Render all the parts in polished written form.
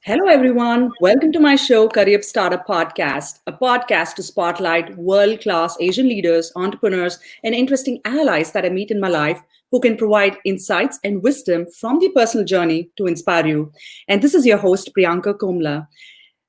Hello, everyone. Welcome to my show, Curryup Startup Podcast, a podcast to spotlight world-class Asian leaders, entrepreneurs, and interesting allies that I meet in my life who can provide insights and wisdom from their personal journey to inspire you. And this is your host, Priyanka Komala.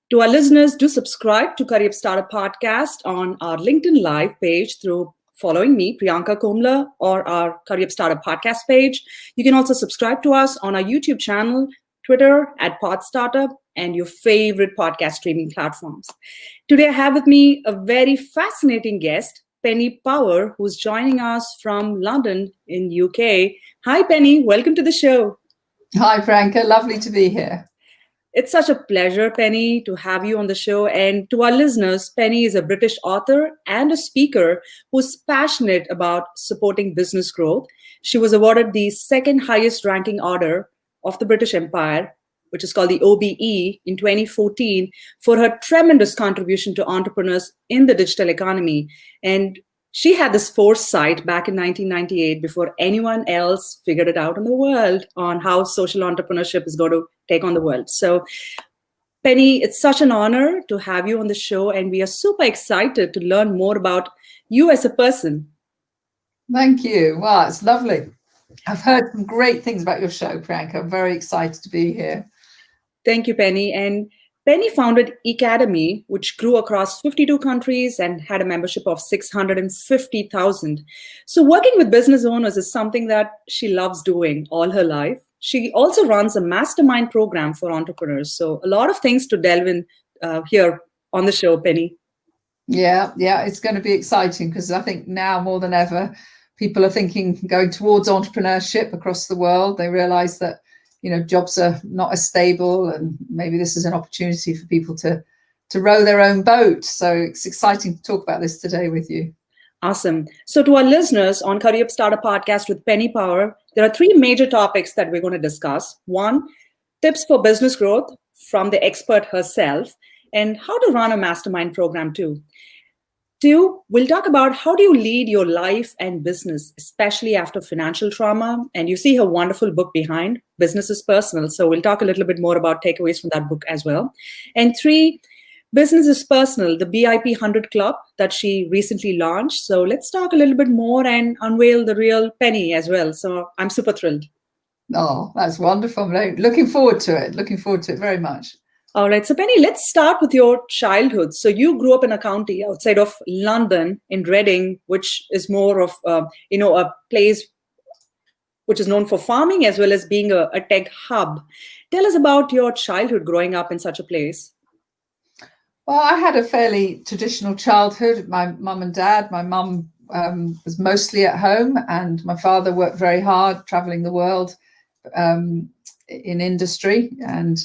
To our listeners, do subscribe to Curryup Startup Podcast on our LinkedIn Live page through following me, Priyanka Komala, or our Curryup Startup Podcast page. You can also subscribe to us on our YouTube channel, Twitter @Pod Startup, and your favorite podcast streaming platforms. Today, I have with me a very fascinating guest, Penny Power, who's joining us from London in UK. Hi, Penny. Welcome to the show. Hi, Priyanka. Lovely to be here. It's such a pleasure, Penny, to have you on the show. And to our listeners, Penny is a British author and a speaker who's passionate about supporting business growth. She was awarded the second highest ranking order of the British Empire, which is called the OBE, in 2014 for her tremendous contribution to entrepreneurs in the digital economy. And she had this foresight back in 1998 before anyone else figured it out in the world on how social entrepreneurship is going to take on the world. So, Penny, it's such an honor to have you on the show, and we are super excited to learn more about you as a person. Thank you. Wow, it's lovely. I've heard some great things about your show, Priyanka. I'm very excited to be here. Thank you, Penny. And Penny founded Academy, which grew across 52 countries and had a membership of 650,000. So working with business owners is something that she loves doing all her life. She also runs a Mastermind program for entrepreneurs. So a lot of things to delve in here on the show, Penny. Yeah, it's going to be exciting because I think now more than ever, people are thinking going towards entrepreneurship across the world. They realize that, jobs are not as stable, and maybe this is an opportunity for people to row their own boat. So it's exciting to talk about this today with you. Awesome. So to our listeners on Curryup Startup Podcast with Penny Power, there are three major topics that we're going to discuss. One, tips for business growth from the expert herself, and how to run a mastermind program too. Two, we'll talk about how do you lead your life and business, especially after financial trauma. And you see her wonderful book behind, Business is Personal. So we'll talk a little bit more about takeaways from that book as well. And three, Business is Personal, the BIP 100 Club that she recently launched. So let's talk a little bit more and unveil the real Penny as well. So I'm super thrilled. Oh, that's wonderful. I'm looking forward to it. Looking forward to it very much. All right. So Penny, let's start with your childhood. So you grew up in a county outside of London in Reading, which is more of, a place which is known for farming as well as being a tech hub. Tell us about your childhood growing up in such a place. Well, I had a fairly traditional childhood. My mum and dad, my mum was mostly at home, and my father worked very hard traveling the world in industry. And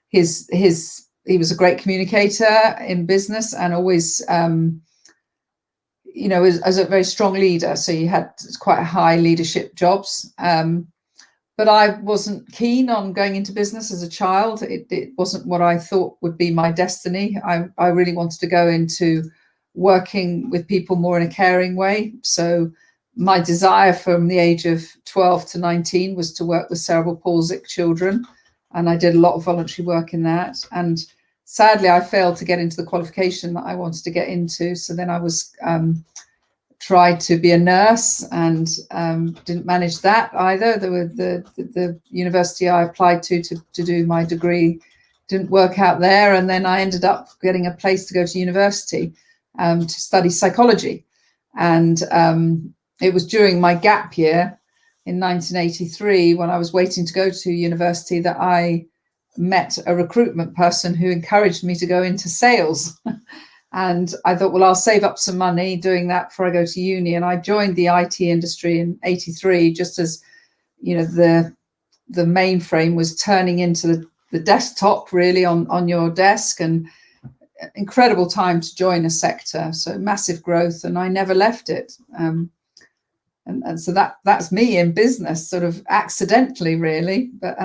he was a great communicator in business and always, as a very strong leader. So he had quite high leadership jobs. But I wasn't keen on going into business as a child. It wasn't what I thought would be my destiny. I really wanted to go into working with people more in a caring way. So my desire from the age of 12 to 19 was to work with cerebral palsy children. And I did a lot of voluntary work in that. And sadly, I failed to get into the qualification that I wanted to get into. So then I was tried to be a nurse and didn't manage that either. The university I applied to do my degree didn't work out there. And then I ended up getting a place to go to university to study psychology. And it was during my gap year in 1983, when I was waiting to go to university, that I met a recruitment person who encouraged me to go into sales. And I thought, well, I'll save up some money doing that before I go to uni. And I joined the IT industry in 83, just as, the mainframe was turning into the desktop really on your desk, and incredible time to join a sector. So massive growth, and I never left it. And so that's me in business, sort of accidentally, really. But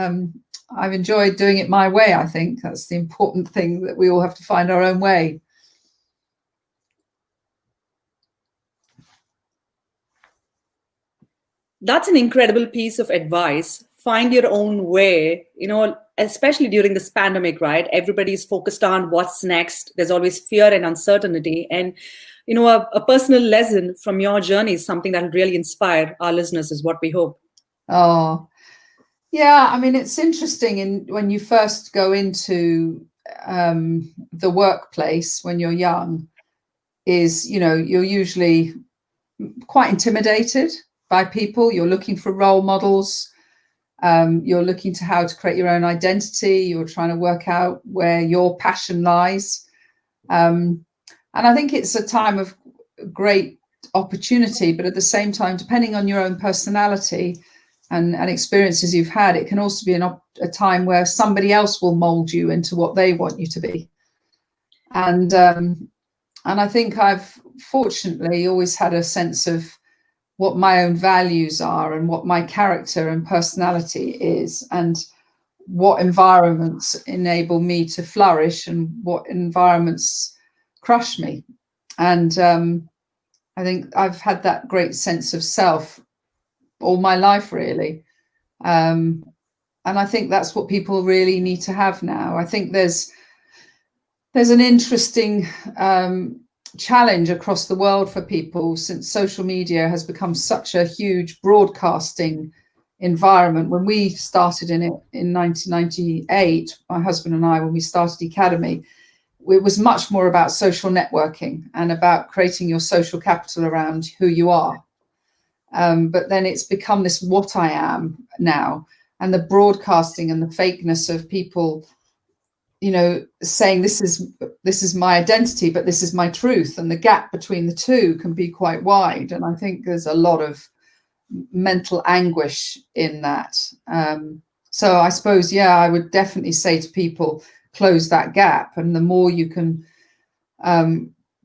I've enjoyed doing it my way, I think. That's the important thing, that we all have to find our own way. That's an incredible piece of advice. find your own way, especially during this pandemic, right? Everybody's focused on what's next. There's always fear and uncertainty. And, a personal lesson from your journey is something that will really inspire our listeners, is what we hope. Oh, yeah. I mean, it's interesting when you first go into the workplace when you're young, you're usually quite intimidated by people. You're looking for role models. You're looking to how to create your own identity. You're trying to work out where your passion lies. And I think it's a time of great opportunity, but at the same time, depending on your own personality and experiences you've had, it can also be a time where somebody else will mold you into what they want you to be. And I think I've fortunately always had a sense of what my own values are and what my character and personality is, and what environments enable me to flourish and what environments crush me. And I think I've had that great sense of self all my life, really. And I think that's what people really need to have now. I think there's an interesting challenge across the world for people, since social media has become such a huge broadcasting environment. When we started in it in 1998, my husband and I, when we started Academy, it was much more about social networking and about creating your social capital around who you are. But then it's become this what I am now, and the broadcasting and the fakeness of people, saying this is my identity, but this is my truth, and the gap between the two can be quite wide. And I think there's a lot of mental anguish in that. So I suppose, I would definitely say to people, close that gap, and the more you can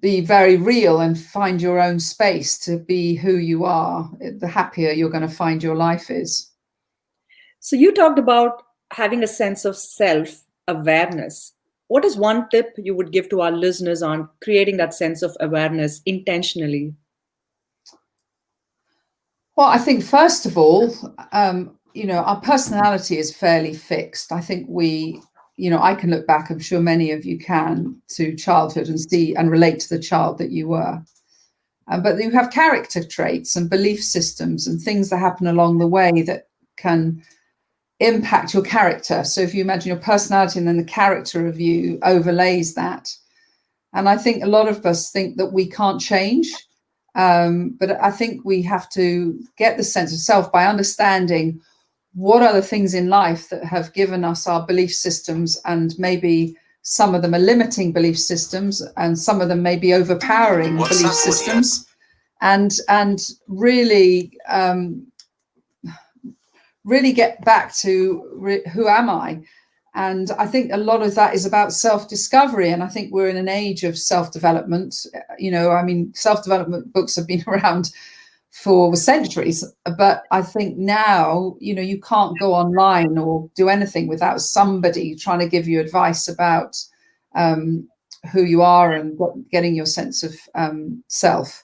be very real and find your own space to be who you are, the happier you're going to find your life is. So you talked about having a sense of self-awareness. What is one tip you would give to our listeners on creating that sense of awareness intentionally? Well, I think first of all, our personality is fairly fixed. I think I can look back, I'm sure many of you can, to childhood and see and relate to the child that you were. But you have character traits and belief systems and things that happen along the way that can impact your character. So if you imagine your personality and then the character of you overlays that. And I think a lot of us think that we can't change. But I think we have to get the sense of self by understanding what are the things in life that have given us our belief systems, and maybe some of them are limiting belief systems and some of them may be overpowering belief systems, and really get back to who am I? And I think a lot of that is about self-discovery. And I think we're in an age of self-development. Self-development books have been around for centuries, but I think now, you can't go online or do anything without somebody trying to give you advice about who you are and getting your sense of self.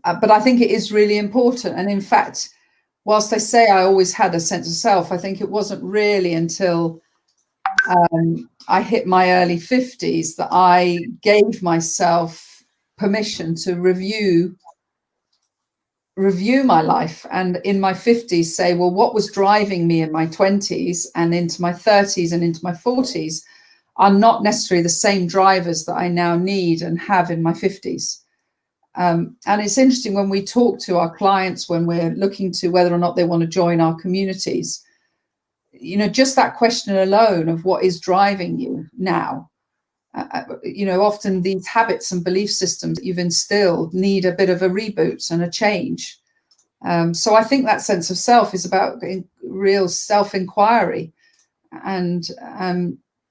But I think it is really important. And in fact, whilst I say I always had a sense of self, I think it wasn't really until I hit my early 50s that I gave myself permission to review my life, and in my 50s say, well, what was driving me in my 20s and into my 30s and into my 40s are not necessarily the same drivers that I now need and have in my 50s. And it's interesting when we talk to our clients, when we're looking to whether or not they want to join our communities, just that question alone of what is driving you now. Often these habits and belief systems that you've instilled need a bit of a reboot and a change. So I think that sense of self is about real self-inquiry and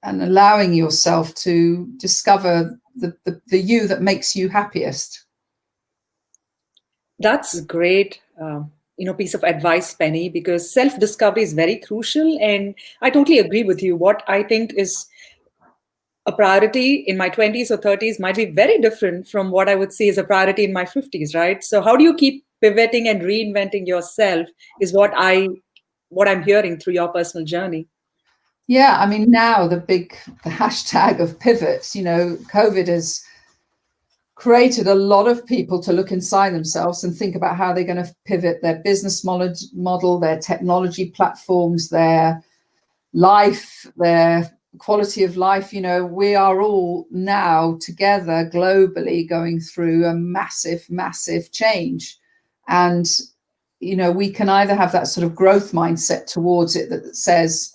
allowing yourself to discover the you that makes you happiest. That's a great piece of advice, Penny, because self-discovery is very crucial. And I totally agree with you. What I think is a priority in my 20s or 30s might be very different from what I would see as a priority in my 50s, right? So how do you keep pivoting and reinventing yourself is what I what I'm hearing through your personal journey. Yeah, I mean, now the hashtag of pivots, COVID has created a lot of people to look inside themselves and think about how they're going to pivot their business model, their technology platforms, their life, their quality of life. We are all now together globally going through a massive, massive change. And, we can either have that sort of growth mindset towards it that says,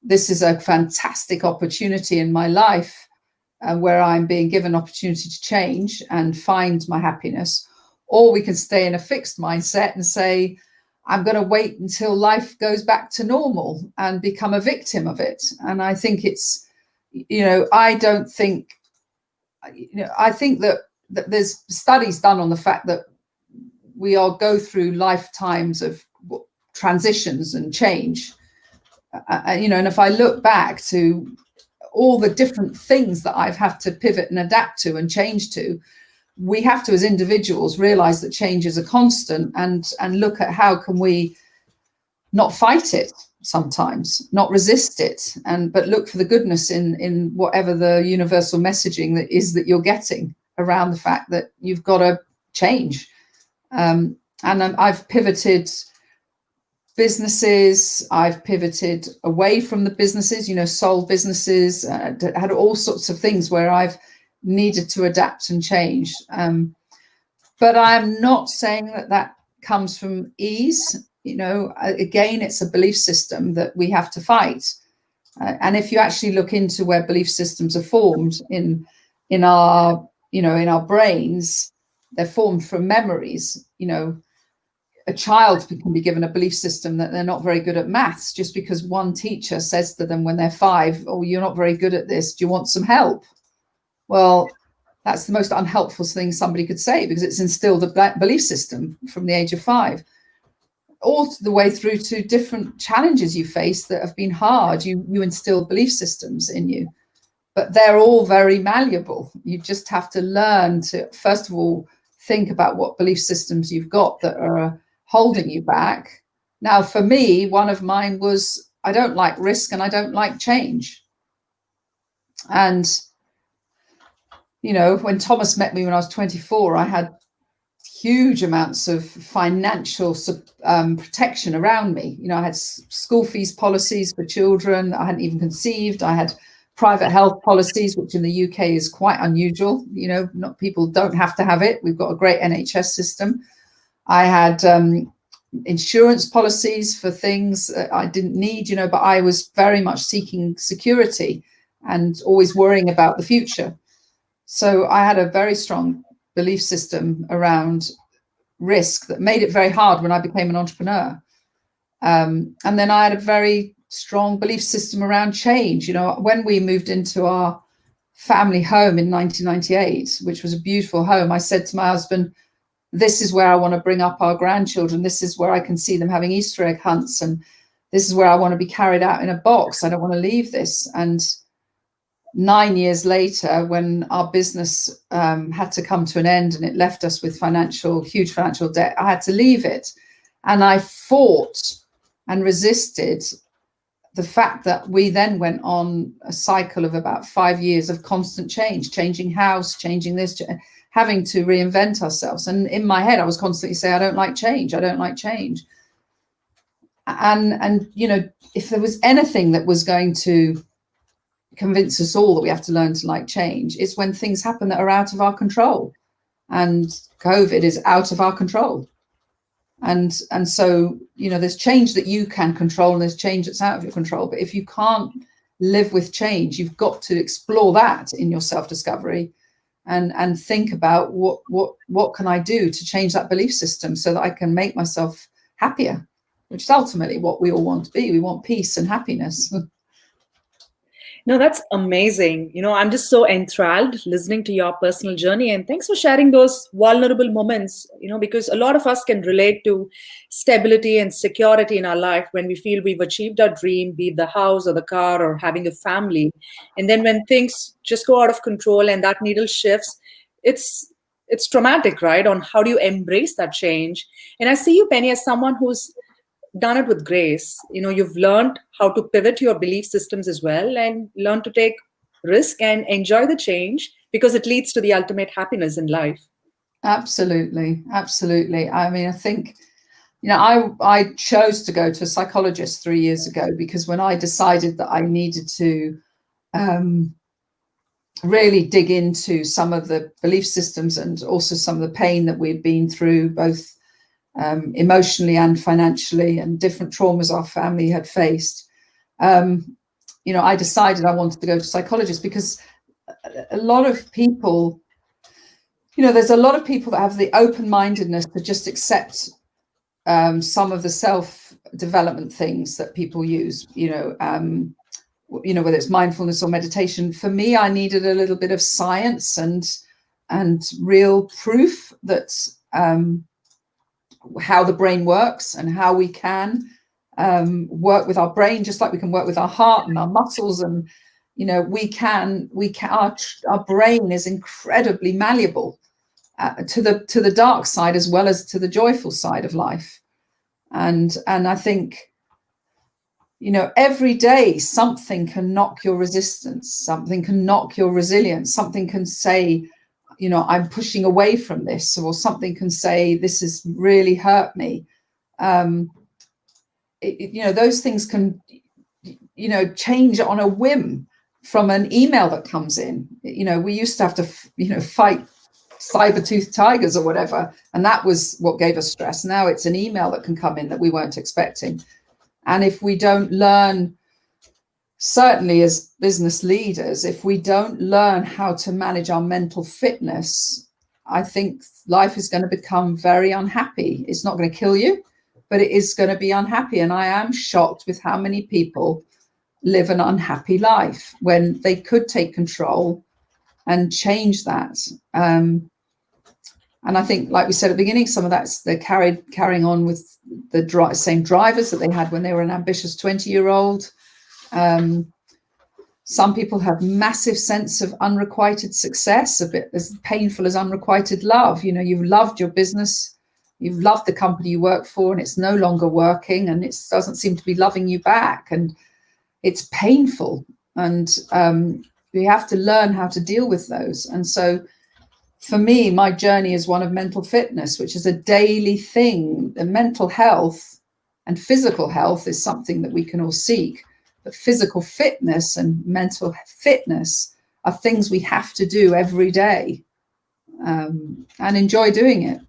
this is a fantastic opportunity in my life, where I'm being given opportunity to change and find my happiness. Or we can stay in a fixed mindset and say, I'm going to wait until life goes back to normal and become a victim of it. And I think it's, I think that there's studies done on the fact that we all go through lifetimes of transitions and change. And if I look back to all the different things that I've had to pivot and adapt to and change to, we have to, as individuals, realize that change is a constant and look at how can we not fight it sometimes, not resist it, but look for the goodness in whatever the universal messaging that is that you're getting around the fact that you've got to change. And I've pivoted businesses, I've pivoted away from the businesses, sold businesses, had all sorts of things where I've needed to adapt and change. But I'm not saying that comes from ease. Again, it's a belief system that we have to fight. And if you actually look into where belief systems are formed in our brains, they're formed from memories. A child can be given a belief system that they're not very good at maths just because one teacher says to them when they're 5, oh, you're not very good at this. Do you want some help? Well, that's the most unhelpful thing somebody could say, because it's instilled a belief system from the age of 5, all the way through to different challenges you face that have been hard. You instill belief systems in you, but they're all very malleable. You just have to learn to, first of all, think about what belief systems you've got that are holding you back. Now, for me, one of mine was, I don't like risk and I don't like change. And, when Thomas met me when I was 24, I had huge amounts of financial protection around me. I had school fees policies for children I hadn't even conceived. I had private health policies, which in the UK is quite unusual. Not people don't have to have it. We've got a great NHS system. I had insurance policies for things I didn't need, but I was very much seeking security and always worrying about the future. So I had a very strong belief system around risk that made it very hard when I became an entrepreneur. And then I had a very strong belief system around change. When we moved into our family home in 1998, which was a beautiful home, I said to my husband, this is where I want to bring up our grandchildren. This is where I can see them having Easter egg hunts. And this is where I want to be carried out in a box. I don't want to leave this. And 9 years later, when our business had to come to an end and it left us with huge financial debt, I had to leave it. And I fought and resisted the fact that we then went on a cycle of about 5 years of constant change, changing house, changing this, having to reinvent ourselves. And in my head, I was constantly saying, I don't like change. I don't like change. And if there was anything that was going to convince us all that we have to learn to like change, it's when things happen that are out of our control. And COVID is out of our control. And so, there's change that you can control and there's change that's out of your control. But if you can't live with change, you've got to explore that in your self-discovery and think about what can I do to change that belief system so that I can make myself happier, which is ultimately what we all want to be. We want peace and happiness. No, that's amazing. I'm just so enthralled listening to your personal journey, and thanks for sharing those vulnerable moments, because a lot of us can relate to stability and security in our life when we feel we've achieved our dream, be it the house or the car or having a family. And then when things just go out of control and that needle shifts, it's traumatic, right? On how do you embrace that change? And I see you, Penny, as someone who's done it with grace. You've learned how to pivot your belief systems as well, and learn to take risk and enjoy the change, because it leads to the ultimate happiness in life. Absolutely, absolutely. I mean, I think, I chose to go to a psychologist 3 years ago because when I decided that I needed to really dig into some of the belief systems and also some of the pain that we'd been through, both emotionally and financially, and different traumas our family had faced, I decided I wanted to go to a psychologist because a lot of people, there's a lot of people that have the open-mindedness to just accept some of the self-development things that people use, whether it's mindfulness or meditation. For me, I needed a little bit of science and real proof that how the brain works and how we can work with our brain, just like we can work with our heart and our muscles. And, our brain is incredibly malleable to the dark side as well as to the joyful side of life. And I think, every day something can knock your resistance, something can knock your resilience, something can say, I'm pushing away from this, or something can say, this has really hurt me. Those things can, change on a whim from an email that comes in. We used to have to, fight saber-toothed tigers or whatever, and that was what gave us stress. Now it's an email that can come in that we weren't expecting. And if we don't learn, certainly as business leaders, if we don't learn how to manage our mental fitness, I think life is going to become very unhappy. It's not going to kill you, but it is going to be unhappy. And I am shocked with how many people live an unhappy life when they could take control and change that. And I think, like we said at the beginning, some of that's they're carrying on with the same drivers that they had when they were an ambitious 20-year-old. Some people have massive sense of unrequited success, a bit as painful as unrequited love. You've loved your business, you've loved the company you work for, and it's no longer working, and it doesn't seem to be loving you back, and it's painful. And we have to learn how to deal with those. And so for me, my journey is one of mental fitness, which is a daily thing. The mental health and physical health is something that we can all seek. But physical fitness and mental fitness are things we have to do every day, and enjoy doing it.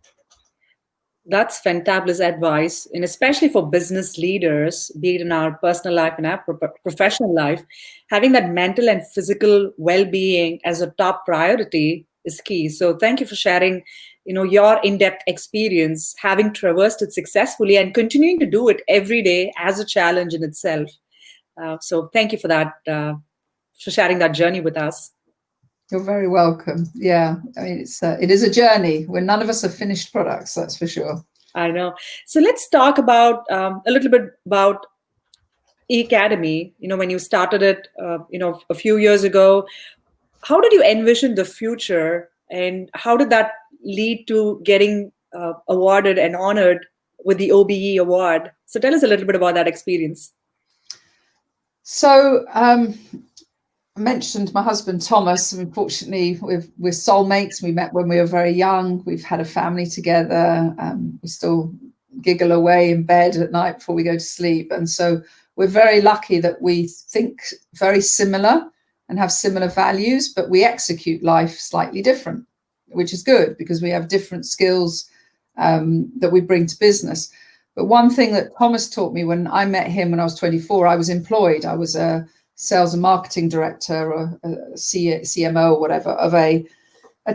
That's fantabulous advice, and especially for business leaders, be it in our personal life and our professional life, having that mental and physical well-being as a top priority is key. So thank you for sharing, your in-depth experience, having traversed it successfully and continuing to do it every day as a challenge in itself. So thank you for that, for sharing that journey with us. You're very welcome. Yeah, I mean, it is a journey where none of us are finished products, that's for sure. I know. So let's talk about a little bit about E-Academy. When you started it, a few years ago, how did you envision the future, and how did that lead to getting awarded and honored with the OBE award? So tell us a little bit about that experience. So I mentioned my husband, Thomas. Unfortunately, we're soulmates. We met when we were very young. We've had a family together. We still giggle away in bed at night before we go to sleep. And so we're very lucky that we think very similar and have similar values, but we execute life slightly different, which is good because we have different skills that we bring to business. But one thing that Thomas taught me when I met him when I was 24, I was employed. I was a sales and marketing director or a CMO or whatever of a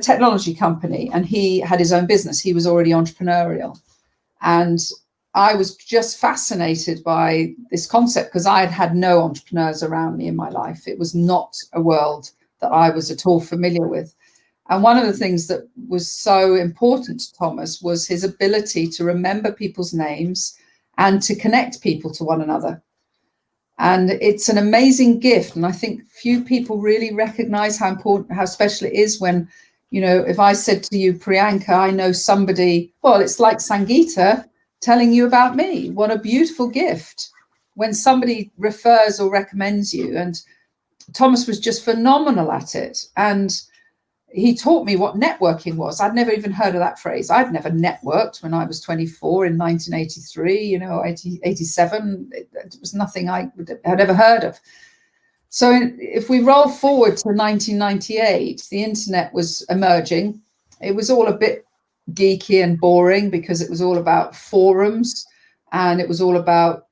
technology company. And he had his own business. He was already entrepreneurial. And I was just fascinated by this concept because I had had no entrepreneurs around me in my life. It was not a world that I was at all familiar with. And one of the things that was so important to Thomas was his ability to remember people's names and to connect people to one another. And it's an amazing gift. And I think few people really recognize how important, how special it is when, if I said to you, Priyanka, I know somebody, well, it's like Sangeeta. telling you about me. What a beautiful gift when somebody refers or recommends you. And Thomas was just phenomenal at it. And he taught me what networking was. I'd never even heard of that phrase. I'd never networked when I was 24 in 1983, 87. It was nothing I had ever heard of. So if we roll forward to 1998, the internet was emerging. It was all a bit geeky and boring because it was all about forums, and it was all about,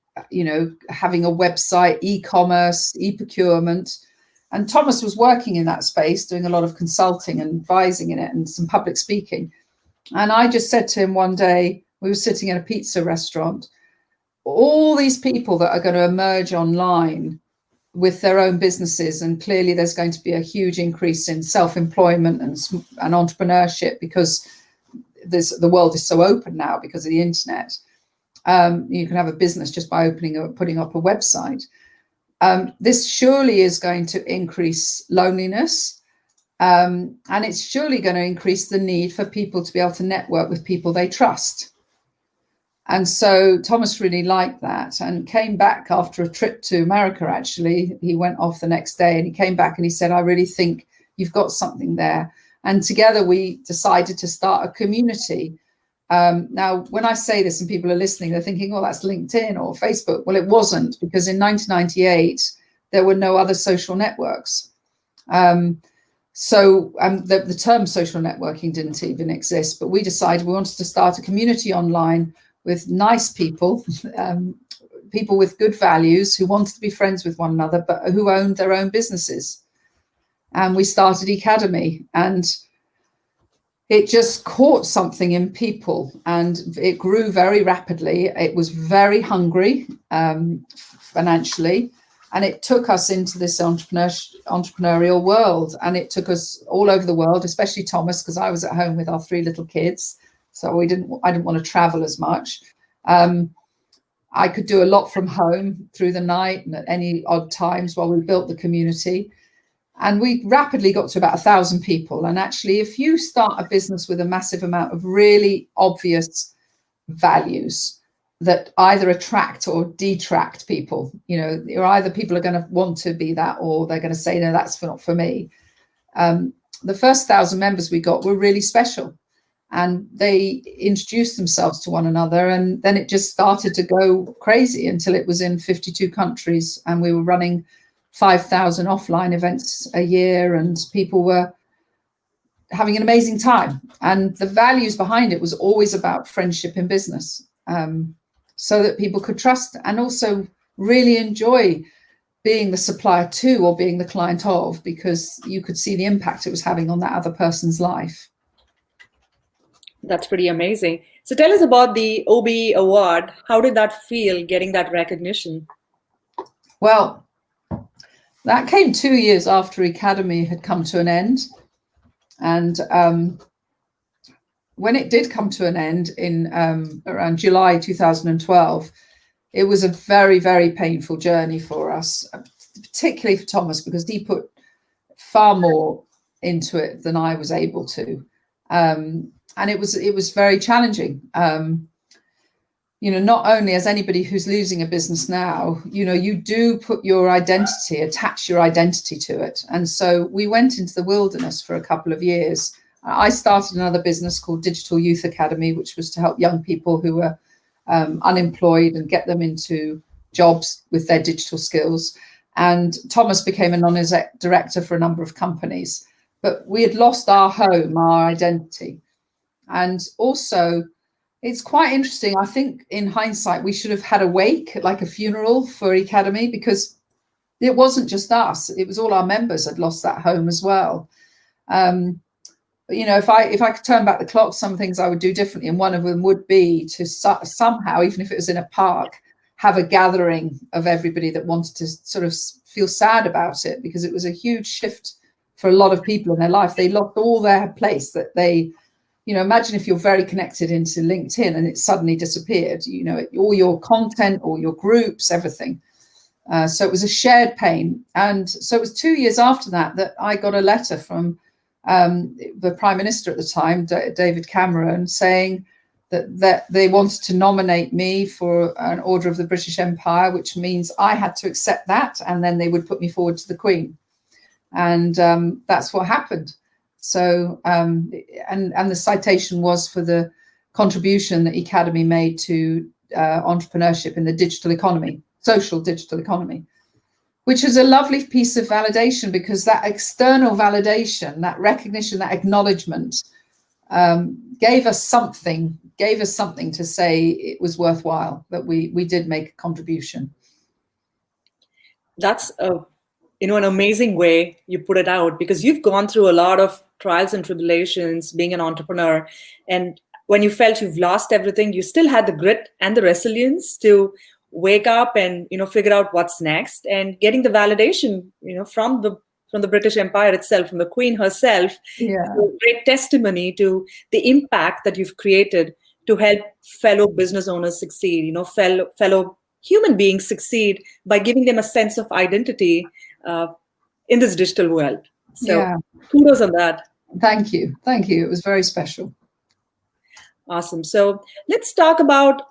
having a website, e-commerce, e-procurement. And Thomas was working in that space, doing a lot of consulting and advising in it and some public speaking. And I just said to him one day, we were sitting in a pizza restaurant, all these people that are going to emerge online with their own businesses, and clearly there's going to be a huge increase in self-employment and entrepreneurship because the world is so open now because of the internet. You can have a business just by putting up a website. This surely is going to increase loneliness, and it's surely going to increase the need for people to be able to network with people they trust. And so Thomas really liked that and came back after a trip to America. Actually, he went off the next day and he came back and he said, I really think you've got something there. And together we decided to start a community. Now, when I say this and people are listening, they're thinking, oh, that's LinkedIn or Facebook. Well, it wasn't, because in 1998, there were no other social networks. The term social networking didn't even exist, but we decided we wanted to start a community online with nice people, people with good values who wanted to be friends with one another, but who owned their own businesses. And we started Academy, and it just caught something in people, and it grew very rapidly. It was very hungry financially, and it took us into this entrepreneurial world, and it took us all over the world, especially Thomas, because I was at home with our 3 little kids. So I didn't want to travel as much. I could do a lot from home through the night and at any odd times while we built the community. And we rapidly got to about 1,000 people. And actually, if you start a business with a massive amount of really obvious values that either attract or detract people, or either people are going to want to be that, or they're going to say, no, that's not for me. The first 1,000 members we got were really special. And they introduced themselves to one another, and then it just started to go crazy until it was in 52 countries, and we were running 5,000 offline events a year, and people were having an amazing time. And the values behind it was always about friendship in business, so that people could trust and also really enjoy being the supplier to or being the client of, because you could see the impact it was having on that other person's life. That's pretty amazing. So tell us about the OBE award. How did that feel, getting that recognition? Well, that came 2 years after Academy had come to an end. And when it did come to an end in around July 2012, it was a very, very painful journey for us, particularly for Thomas, because he put far more into it than I was able to. And it was very challenging. Not only as anybody who's losing a business now, you do put your identity, attach your identity to it. And so we went into the wilderness for a couple of years. I started another business called Digital Youth Academy, which was to help young people who were unemployed and get them into jobs with their digital skills. And Thomas became a non-exec director for a number of companies. But we had lost our home, our identity. And also, it's quite interesting. I think in hindsight, we should have had a wake, like a funeral for Academy, because it wasn't just us. It was all our members had lost that home as well. If I could turn back the clock, some things I would do differently. And one of them would be to somehow, even if it was in a park, have a gathering of everybody that wanted to sort of feel sad about it, because it was a huge shift for a lot of people in their life. They lost all their place that they, imagine if you're very connected into LinkedIn and it suddenly disappeared, all your content, all your groups, everything. So it was a shared pain. And so it was 2 years after that I got a letter from the Prime Minister at the time, David Cameron, saying that they wanted to nominate me for an Order of the British Empire, which means I had to accept that, and then they would put me forward to the Queen. And that's what happened. So, and the citation was for the contribution that the Academy made to entrepreneurship in the digital economy, social digital economy, which is a lovely piece of validation, because that external validation, that recognition, that acknowledgement gave us something to say it was worthwhile, that we did make a contribution. That's an amazing way you put it out, because you've gone through a lot of trials and tribulations being an entrepreneur. And when you felt you've lost everything, you still had the grit and the resilience to wake up and, figure out what's next, and getting the validation, from the British Empire itself, from the Queen herself. Yeah. A great testimony to the impact that you've created to help fellow business owners succeed, fellow human beings succeed by giving them a sense of identity in this digital world. So yeah. Kudos on that. Thank you. It was very special. Awesome. So let's talk about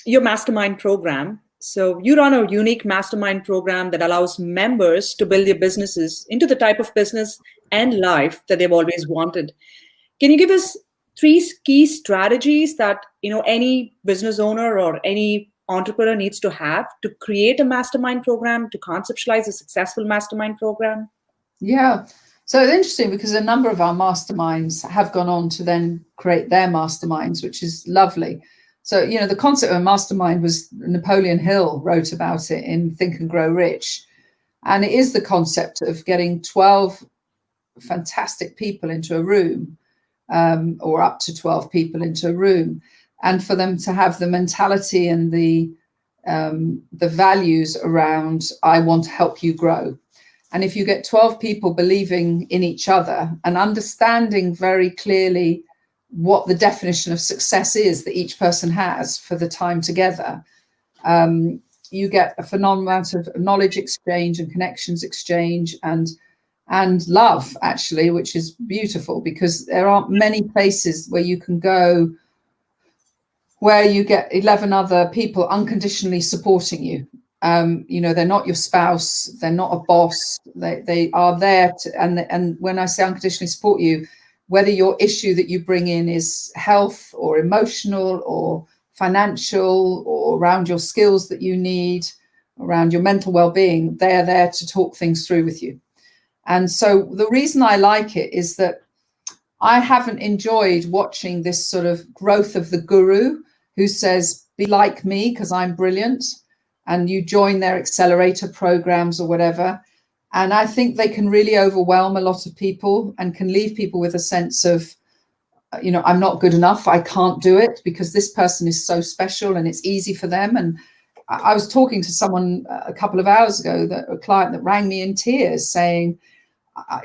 your Mastermind program. So you run a unique Mastermind program that allows members to build their businesses into the type of business and life that they've always wanted. Can you give us 3 key strategies that any business owner or any entrepreneur needs to have to create a Mastermind program, to conceptualize a successful Mastermind program? Yeah. So it's interesting, because a number of our masterminds have gone on to then create their masterminds, which is lovely. So, the concept of a mastermind was Napoleon Hill wrote about it in Think and Grow Rich. And it is the concept of getting 12 fantastic people into a room, or up to 12 people into a room, and for them to have the mentality and the values around, I want to help you grow. And if you get 12 people believing in each other and understanding very clearly what the definition of success is that each person has for the time together, you get a phenomenal amount of knowledge exchange and connections exchange and love, actually, which is beautiful, because there aren't many places where you can go where you get 11 other people unconditionally supporting you. They're not your spouse, they're not a boss, they are there to, and when I say unconditionally support you, whether your issue that you bring in is health or emotional or financial or around your skills that you need, around your mental well-being, they're there to talk things through with you. And so the reason I like it is that I haven't enjoyed watching this sort of growth of the guru who says, be like me because I'm brilliant, and you join their accelerator programs or whatever. And I think they can really overwhelm a lot of people and can leave people with a sense of, I'm not good enough, I can't do it because this person is so special and it's easy for them. And I was talking to someone a couple of hours ago, a client that rang me in tears saying,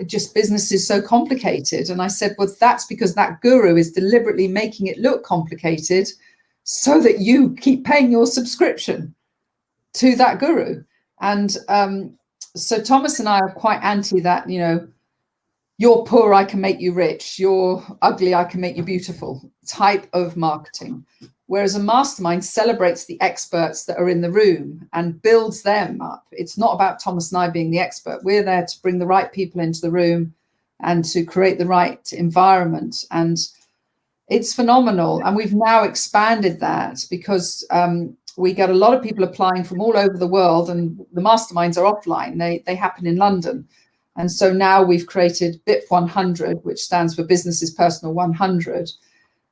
just business is so complicated. And I said, well, that's because that guru is deliberately making it look complicated so that you keep paying your subscription to that guru. And so Thomas and I are quite anti that, you're poor, I can make you rich, you're ugly, I can make you beautiful type of marketing. Whereas a mastermind celebrates the experts that are in the room and builds them up. It's not about Thomas and I being the expert. We're there to bring the right people into the room and to create the right environment. And it's phenomenal. And we've now expanded that because we get a lot of people applying from all over the world, and the masterminds are offline. They happen in London. And so now we've created BIP 100, which stands for Businesses Personal 100.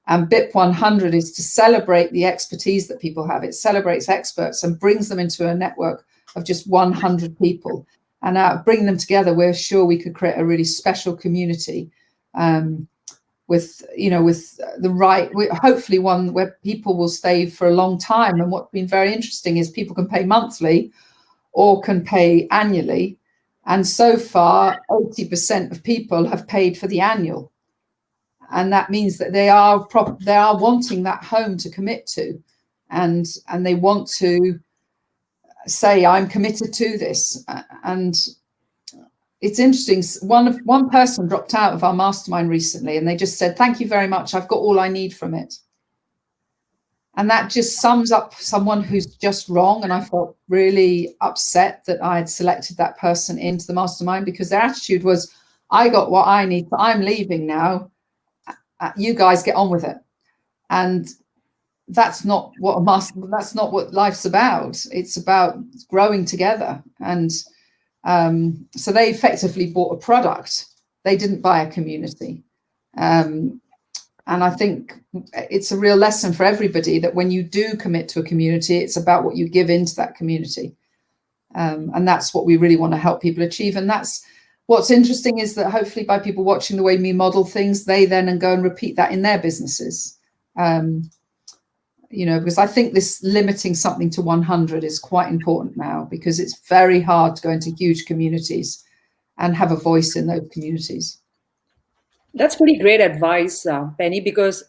And BIP 100 is to celebrate the expertise that people have. It celebrates experts and brings them into a network of just 100 people. And bringing them together, we're sure we could create a really special community with the right, hopefully one where people will stay for a long time. And what's been very interesting is people can pay monthly or can pay annually. And so far, 80% of people have paid for the annual. And that means that they are wanting that home to commit to, and they want to say, I'm committed to this. And it's interesting. One person dropped out of our mastermind recently, and they just said, thank you very much. I've got all I need from it. And that just sums up someone who's just wrong. And I felt really upset that I had selected that person into the mastermind, because their attitude was, I got what I need, so I'm leaving now. You guys get on with it. And that's not what that's not what life's about. It's about growing together. And so they effectively bought a product. They didn't buy a community. And I think it's a real lesson for everybody that when you do commit to a community, it's about what you give into that community. And that's what we really want to help people achieve. And that's what's interesting, is that hopefully by people watching the way we model things, they then go and repeat that in their businesses. Because I think this limiting something to 100 is quite important now, because it's very hard to go into huge communities and have a voice in those communities. That's pretty great advice, Penny, because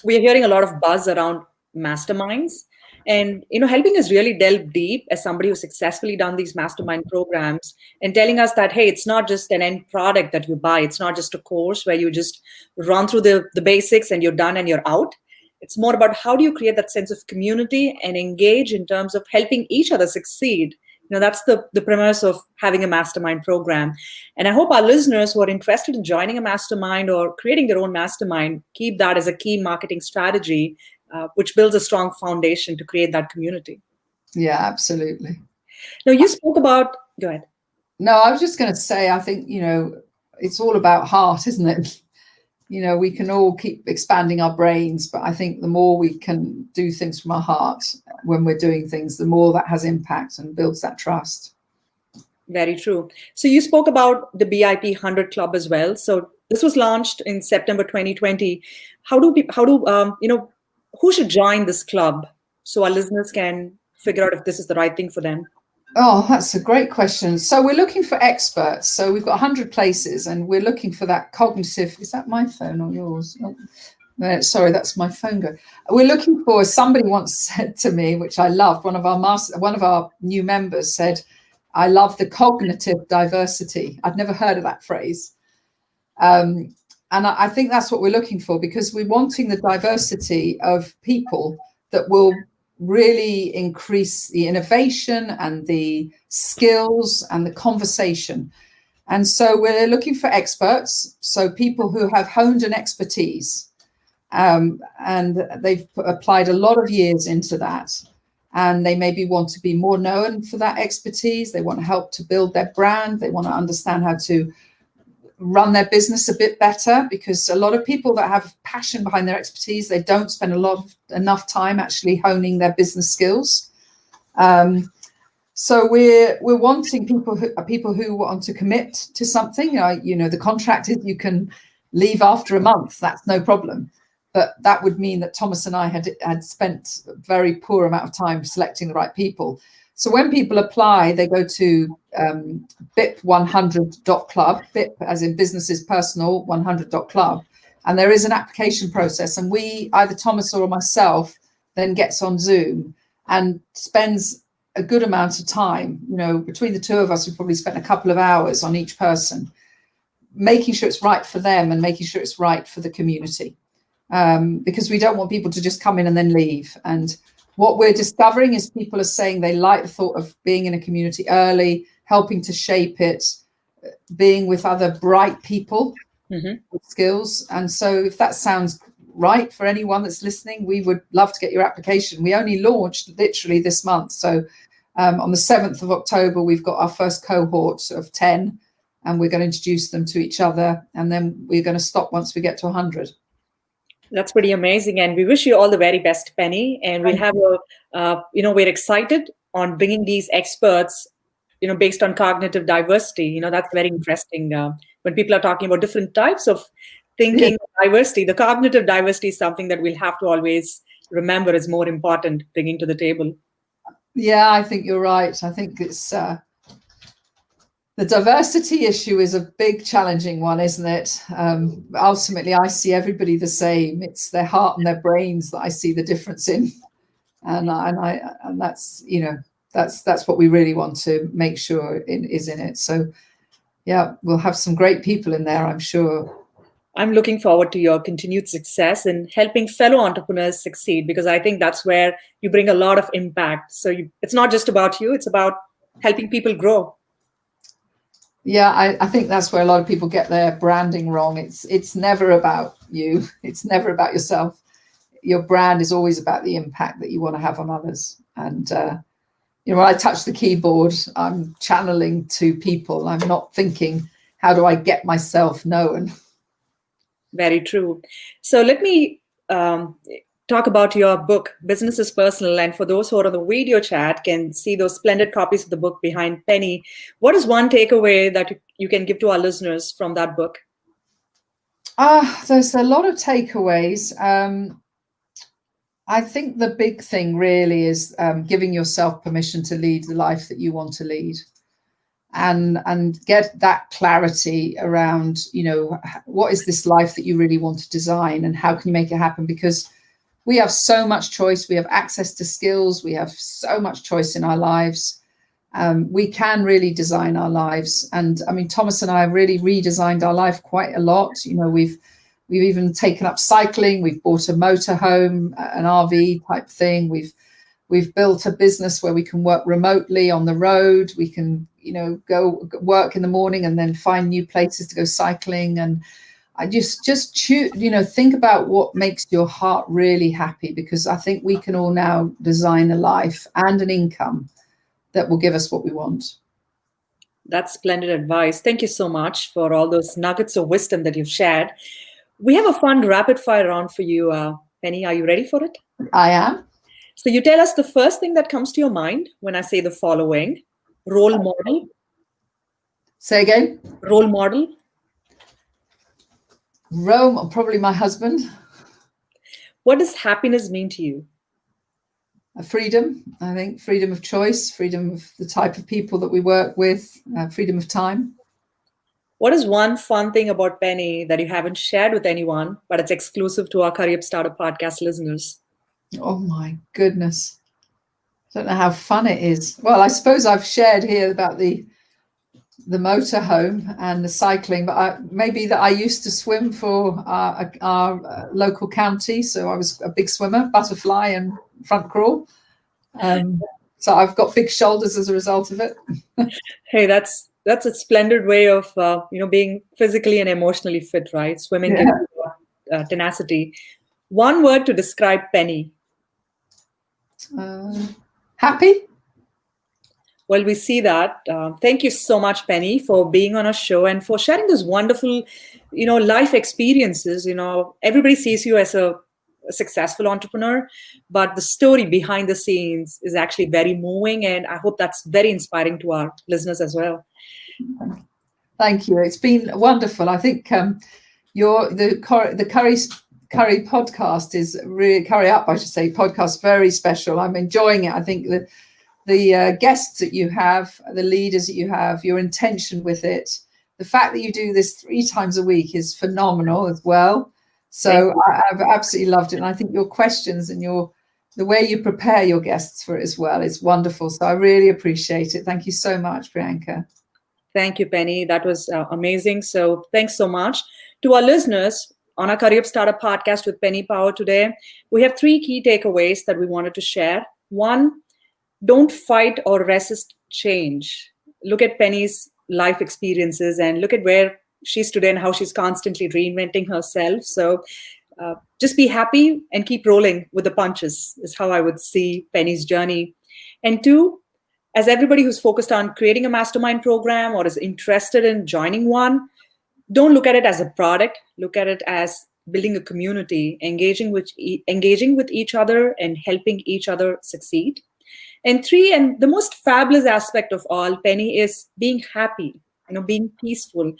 we're hearing a lot of buzz around masterminds, and helping us really delve deep as somebody who's successfully done these mastermind programs, and telling us that, hey, it's not just an end product that you buy. It's not just a course where you just run through the basics and you're done and you're out. It's more about how do you create that sense of community and engage in terms of helping each other succeed. That's the premise of having a mastermind program. And I hope our listeners who are interested in joining a mastermind or creating their own mastermind keep that as a key marketing strategy, which builds a strong foundation to create that community. Yeah, absolutely. Now, you spoke about, go ahead. No, I was just going to say, I think, it's all about heart, isn't it? We can all keep expanding our brains, but I think the more we can do things from our heart when we're doing things, the more that has impact and builds that trust. Very true. So you spoke about the BIP 100 Club as well. So this was launched in September 2020. Who should join this club so our listeners can figure out if this is the right thing for them? Oh, that's a great question. So we're looking for experts. So we've got 100 places, and we're looking for that cognitive. Is that my phone or yours? Oh, sorry, that's my phone go. We're looking for, somebody once said to me, which I loved, one of our new members said, I love the cognitive diversity. I'd never heard of that phrase. And I think that's what we're looking for, because we're wanting the diversity of people that will really increase the innovation and the skills and the conversation. And so we're looking for experts, so people who have honed an expertise, and they've applied a lot of years into that, and they maybe want to be more known for that expertise. They want to help to build their brand. They want to understand how to run their business a bit better, because a lot of people that have passion behind their expertise, they don't spend enough time actually honing their business skills. So we're wanting people who want to commit to something. The contract is you can leave after a month. That's no problem. But that would mean that Thomas and I had spent a very poor amount of time selecting the right people. So when people apply, they go to BIP100.club, BIP as in businesses personal 100.club, and there is an application process. And we, either Thomas or myself, then gets on Zoom and spends a good amount of time. Between the two of us, we probably spent a couple of hours on each person, making sure it's right for them and making sure it's right for the community, because we don't want people to just come in and then leave. And what we're discovering is people are saying they like the thought of being in a community early, helping to shape it, being with other bright people with skills. And so if that sounds right for anyone that's listening, we would love to get your application. We only launched literally this month. So on the 7th of October, we've got our first cohort of 10, and we're going to introduce them to each other. And then we're going to stop once we get to 100. That's pretty amazing. And we wish you all the very best, Penny. And we'll have we're excited on bringing these experts, based on cognitive diversity. That's very interesting. When people are talking about different types of thinking, diversity, the cognitive diversity is something that we'll have to always remember is more important bringing to the table. Yeah, I think you're right. I think it's the diversity issue is a big, challenging one, isn't it? Ultimately, I see everybody the same. It's their heart and their brains that I see the difference in, and that's that's what we really want to make sure is in it. So, yeah, we'll have some great people in there, I'm sure. I'm looking forward to your continued success in helping fellow entrepreneurs succeed, because I think that's where you bring a lot of impact. So it's not just about you, it's about helping people grow. Yeah, I think that's where a lot of people get their branding wrong. It's never about you. It's never about yourself. Your brand is always about the impact that you want to have on others. And when I touch the keyboard, I'm channeling to people. I'm not thinking, how do I get myself known? Very true. So let me talk about your book, Business is Personal. And for those who are on the video chat can see those splendid copies of the book behind Penny. What is one takeaway that you can give to our listeners from that book? There's a lot of takeaways. I think the big thing really is giving yourself permission to lead the life that you want to lead, and get that clarity around, what is this life that you really want to design and how can you make it happen? Because we have so much choice. We have access to skills. We have so much choice in our lives. We can really design our lives. And I mean, Thomas and I have really redesigned our life quite a lot. We've even taken up cycling. We've bought a motorhome, an RV type thing. We've built a business where we can work remotely on the road. We can, go work in the morning and then find new places to go cycling. And I just choose, think about what makes your heart really happy, because I think we can all now design a life and an income that will give us what we want. That's splendid advice. Thank you so much for all those nuggets of wisdom that you've shared. We have a fun rapid fire round for you, Penny. Are you ready for it? I am. So you tell us the first thing that comes to your mind when I say the following. Role model. Say again. Role model. Rome, probably my husband. What does happiness mean to you? Freedom, I think. Freedom of choice, freedom of the type of people that we work with, freedom of time. What is one fun thing about Penny that you haven't shared with anyone, but it's exclusive to our Curryup Startup Podcast listeners? Oh my goodness. I don't know how fun it is. Well, I suppose I've shared here about the motorhome and the cycling, but maybe that I used to swim for our local county. So I was a big swimmer, butterfly and front crawl. So I've got big shoulders as a result of it. Hey, that's a splendid way of being physically and emotionally fit, right? Swimming gives you tenacity. One word to describe Penny. Happy. Well, we see that. Thank you so much, Penny, for being on our show and for sharing those wonderful, life experiences. Everybody sees you as a successful entrepreneur, but the story behind the scenes is actually very moving, and I hope that's very inspiring to our listeners as well. Thank you. It's been wonderful. I think the Curry podcast is really Curryup, I should say, podcast very special. I'm enjoying it. I think the guests that you have, the leaders that you have, your intention with it, the fact that you do this 3 times a week is phenomenal as well. So I've absolutely loved it. And I think your questions and the way you prepare your guests for it as well is wonderful. So I really appreciate it. Thank you so much, Priyanka. Thank you, Penny. That was amazing. So thanks so much. To our listeners on our Curryup Startup Podcast with Penny Power today, we have 3 key takeaways that we wanted to share. 1, don't fight or resist change. Look at Penny's life experiences and look at where she's today and how she's constantly reinventing herself. So just be happy and keep rolling with the punches is how I would see Penny's journey. And 2, as everybody who's focused on creating a mastermind program or is interested in joining one, don't look at it as a product. Look at it as building a community, engaging with each other and helping each other succeed. And 3, and the most fabulous aspect of all, Penny, is being happy, being peaceful.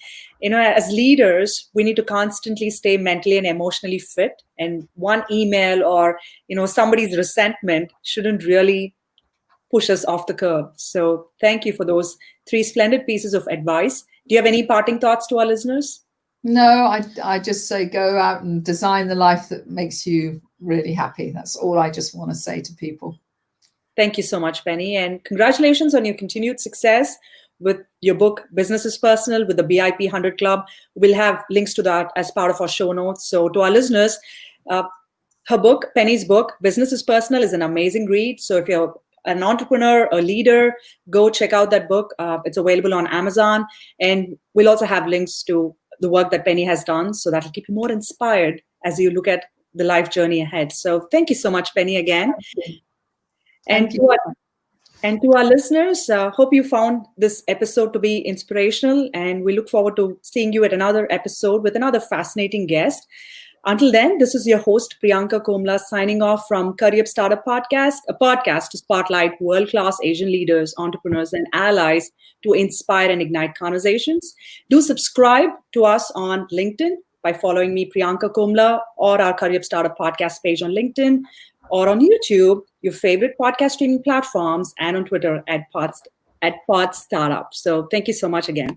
As leaders, we need to constantly stay mentally and emotionally fit. And one email or, somebody's resentment shouldn't really push us off the curve. So thank you for those 3 splendid pieces of advice. Do you have any parting thoughts to our listeners? No, I just say go out and design the life that makes you really happy. That's all I just want to say to people. Thank you so much, Penny. And congratulations on your continued success. with your book, Business is Personal, with the BIP 100 Club. We'll have links to that as part of our show notes. So to our listeners, her book, Penny's book, Business is Personal, is an amazing read. So if you're an entrepreneur, a leader, go check out that book. It's available on Amazon. And we'll also have links to the work that Penny has done. So that'll keep you more inspired as you look at the life journey ahead. So thank you so much, Penny, again. Thank you. And to our listeners, hope you found this episode to be inspirational, and we look forward to seeing you at another episode with another fascinating guest. Until then, this is your host, Priyanka Komala, signing off from Curryup Startup Podcast, a podcast to spotlight world-class Asian leaders, entrepreneurs, and allies to inspire and ignite conversations. Do subscribe to us on LinkedIn by following me, Priyanka Komala, or our Curryup Startup Podcast page on LinkedIn, or on YouTube, your favorite podcast streaming platforms, and on Twitter at Pod Startup. So thank you so much again.